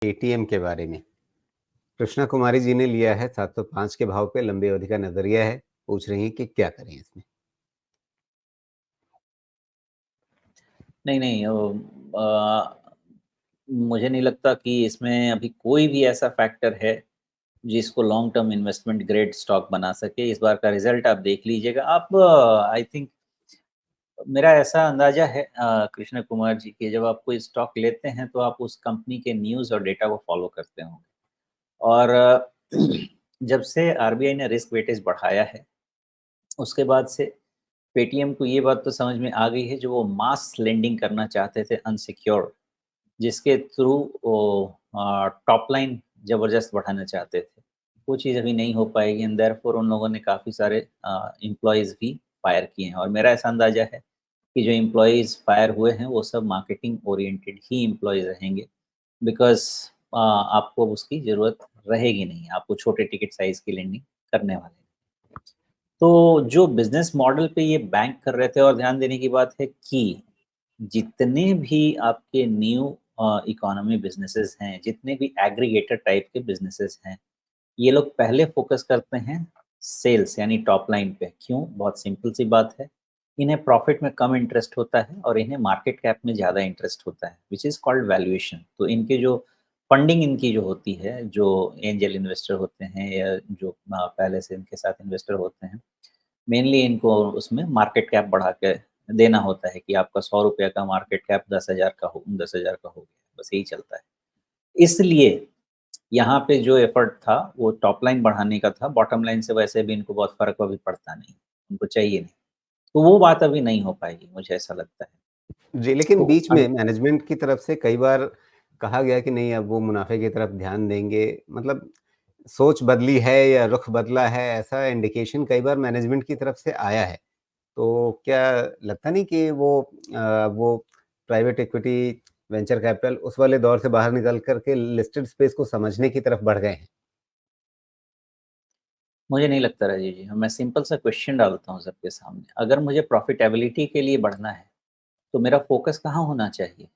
ATM के बारे में। कृष्णा कुमारी जी ने लिया है 705 के भाव पे, लंबी अवधि का नजरिया है, पूछ रही हैं कि क्या करें इसमें? नहीं मुझे नहीं लगता कि इसमें अभी कोई भी ऐसा फैक्टर है जिसको long term investment grade stock बना सके। इस बार का रिजल्ट आप देख लीजिएगा। आप आई थिंक मेरा ऐसा अंदाजा है कृष्ण कुमार जी कि जब आप कोई स्टॉक लेते हैं तो आप उस कंपनी के न्यूज़ और डेटा को फॉलो करते होंगे। और जब से आरबीआई ने रिस्क वेटेज बढ़ाया है, उसके बाद से पेटीएम को ये बात तो समझ में आ गई है, जो वो मास लेंडिंग करना चाहते थे अनसिक्योर्ड, जिसके थ्रू वो टॉप लाइन ज़बरदस्त बढ़ाना चाहते थे, वो चीज़ अभी नहीं हो पाएगी एंड देयरफॉर उन लोगों ने काफ़ी सारे एम्प्लॉइज़ भी फायर किए हैं। और मेरा ऐसा अंदाज़ा है कि जो एम्प्लॉइज़ फायर हुए हैं वो सब मार्केटिंग ओरिएंटेड ही एम्प्लॉइज़ रहेंगे, बिकॉज़ आपको उसकी ज़रूरत रहेगी नहीं, आपको छोटे टिकट साइज़ की लेंडिंग करने वाले हैं। तो जो बिज़नेस मॉडल पे ये बैंक कर रहे थे, और ध्यान देने की बात है कि जितने भी आपके न्यू इकोनॉमी बिज़नेसेस हैं, जितने भी एग्रीगेटर टाइप के बिज़नेसेस हैं, ये लोग पहले फ़ोकस करते हैं सेल्स यानी टॉप लाइन पे। क्यों? बहुत सिंपल सी बात है। इन्हें प्रॉफ़िट में कम इंटरेस्ट होता है और इन्हें मार्केट कैप में ज़्यादा इंटरेस्ट होता है, व्हिच इज़ कॉल्ड वैल्यूएशन। तो इनके जो फंडिंग इनकी जो होती है, जो एंजेल इन्वेस्टर होते हैं या जो पहले से इनके साथ इन्वेस्टर होते हैं, मेनली इनको उसमें मार्केट कैप बढ़ा के देना होता है कि आपका ₹100 का मार्केट कैप 10,000 का हो 10,000 का हो गया, बस यही चलता है। इसलिए यहाँ पे जो एफर्ट था वो टॉप लाइन बढ़ाने का था, बॉटम लाइन से वैसे भी इनको बहुत फ़र्क अभी पड़ता नहीं, उनको चाहिए नहीं। तो वो बात अभी नहीं हो पाएगी, मुझे ऐसा लगता है। जी, लेकिन तो बीच में मैनेजमेंट की तरफ से कई बार कहा गया कि नहीं अब वो मुनाफ़े की तरफ ध्यान देंगे। मतलब सोच बदली है या रुख बदला है, ऐसा इंडिकेशन कई बार मैनेजमेंट की तरफ से आया है। तो क्या लगता नहीं कि वो प्राइवेट इक्विटी, वेंचर कैपिटल उस वाले दौर से बाहर निकल कर के लिस्टेड स्पेस को समझने की तरफ बढ़ गए हैं? मुझे नहीं लगता राजीव जी, मैं सिंपल सा क्वेश्चन डालता हूँ सबके सामने। अगर मुझे प्रॉफिटेबिलिटी के लिए बढ़ना है, तो मेरा फ़ोकस कहाँ होना चाहिए?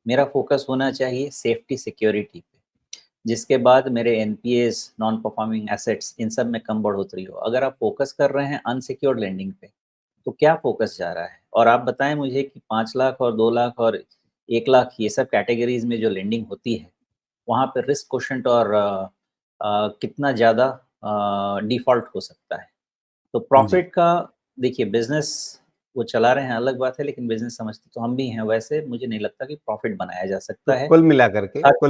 मेरा फ़ोकस होना चाहिए सेफ्टी सिक्योरिटी पे, जिसके बाद मेरे एनपीएस, नॉन परफॉर्मिंग एसेट्स, इन सब में कम बढ़ोतरी हो। अगर आप फ़ोकस कर रहे हैं अनसिक्योर्ड लेंडिंग पे, तो क्या फ़ोकस जा रहा है? और आप बताएँ मुझे कि 5 लाख और 2 लाख और 1 लाख ये सब कैटेगरीज़ में जो लेंडिंग होती है, वहाँ पे रिस्क कोशेंट और कितना ज़्यादा डिफ़ॉल्ट हो सकता है। तो जी। प्रॉफ़िट का देखिए, बिज़नेस वो चला रहे हैं अलग बात है, लेकिन बिज़नेस समझते तो हम भी हैं। वैसे मुझे नहीं लगता कि प्रॉफ़िट बनाया जा तो सकता है। हर कुल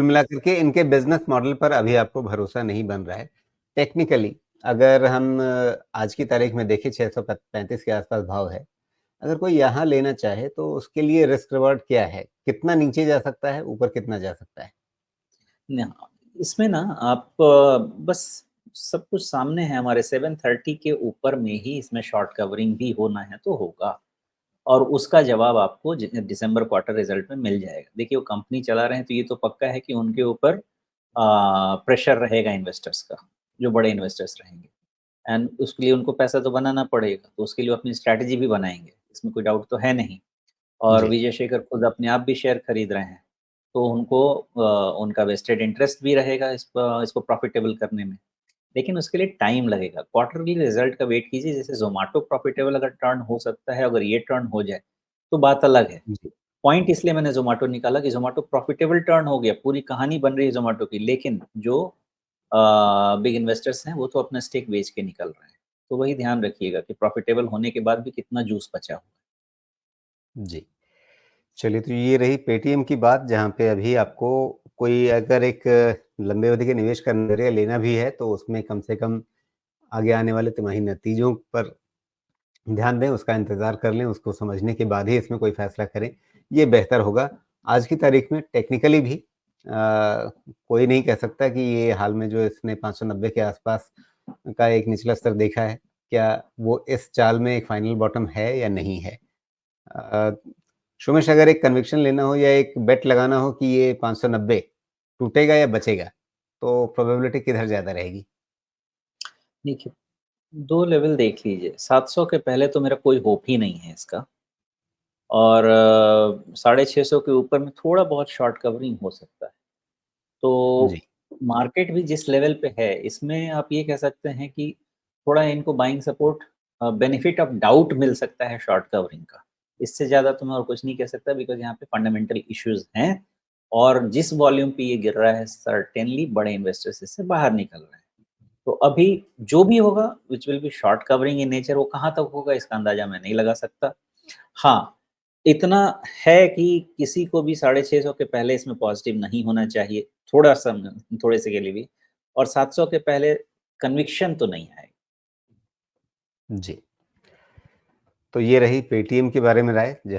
मिलाकर के इनके बिज़नेस मॉडल पर अभी आपको भरोसा नहीं बन रहा है। टेक्निकली अगर हम आज की तारीख में देखें 635 के आस-पास भाव है। अगर कोई यहाँ लेना चाहे तो उसके लिए रिस्क रिवार्ड क्या है? कितना नीचे जा सकता है, ऊपर कितना जा सकता है? न इसमें ना आप बस सब कुछ सामने है हमारे। 730 के ऊपर में ही इसमें शॉर्ट कवरिंग भी होना है तो होगा, और उसका जवाब आपको दिसंबर क्वार्टर रिजल्ट में मिल जाएगा। देखिए, वो कंपनी चला रहे हैं तो ये तो पक्का है कि उनके ऊपर प्रेशर रहेगा इन्वेस्टर्स का, जो बड़े इन्वेस्टर्स रहेंगे, एंड उसके लिए उनको पैसा तो बनाना पड़ेगा, तो उसके लिए वो अपनी स्ट्रैटेजी भी बनाएंगे, इसमें कोई डाउट तो है नहीं। और जी। विजय शेखर खुद अपने आप भी शेयर खरीद रहे हैं, तो उनको उनका वेस्टेड इंटरेस्ट भी रहेगा इसको प्रॉफिटेबल करने में। लेकिन उसके लिए टाइम लगेगा। क्वार्टरली रिजल्ट का वेट कीजिए। जैसे ज़ोमैटो प्रॉफिटेबल अगर टर्न हो सकता है, अगर ये टर्न हो जाए, तो बात अलग है। जी। पॉइंट इसलिए मैंने ज़ोमैटो निकाला कि ज़ोमैटो प्रॉफिटेबल टर्न हो गया, पूरी कहानी बन रही है ज़ोमैटो की, लेकिन जो बिग इन्वेस्टर्स हैं, वो तो अपना स्टेक बेच के निकल रहे हैं। तो वही ध्यान रखिएगा कि प्रॉफिटेबल होने के बाद भी कितना जूस बचा हुआ है। जी। चलिए, तो ये रही पेटीएम की बात, जहाँ पे अभी आपको कोई अगर एक लंबे अवधि के निवेश का नज़रिया लेना भी है, तो उसमें कम से कम आगे आने वाले तिमाही नतीजों पर ध्यान दें, उसका इंतज़ार कर लें, उसको समझने के बाद ही इसमें कोई फ़ैसला करें, ये बेहतर होगा। आज की तारीख में टेक्निकली भी कोई नहीं कह सकता कि ये हाल में जो इसने 590 के आसपास का एक निचला स्तर देखा है, क्या वो इस चाल में एक फाइनल बॉटम है या नहीं है? अ, शोमेश, अगर एक कन्विक्शन लेना हो या एक बेट लगाना हो कि ये 590 टूटेगा या बचेगा, तो प्रोबेबिलिटी किधर ज़्यादा रहेगी? देखिए, 2 लेवल देख लीजिए। 700 के पहले तो मेरा कोई होप ही नहीं है इसका, और 650 के ऊपर में थोड़ा बहुत शॉर्ट कवरिंग हो सकता है। तो जी, मार्केट भी जिस लेवल पे है, इसमें आप ये कह सकते हैं कि थोड़ा इनको buying support benefit of doubt मिल सकता है शॉर्ट कवरिंग का। इससे ज़्यादा तो मैं और कुछ नहीं कह सकता बिकॉज़ यहाँ पे फंडामेंटल इश्यूज़ हैं और जिस वॉल्यूम पे ये गिर रहा है सर्टेनली बड़े इन्वेस्टर्स इससे बाहर निकल रहे हैं। तो अभी जो भी होगा which will be short covering in nature वो कहाँ तक होगा इसका अंदाज़ा मैं नहीं लगा सकता। हाँ, इतना है कि किसी को भी 650 के पहले इसमें पॉज़िटिव नहीं होना चाहिए, थोड़ा-सा थोड़े से के लिए भी और 700 के पहले कन्विक्शन तो नहीं आएगा। जी। तो ये रही पेटीएम के बारे में राय, जहाँ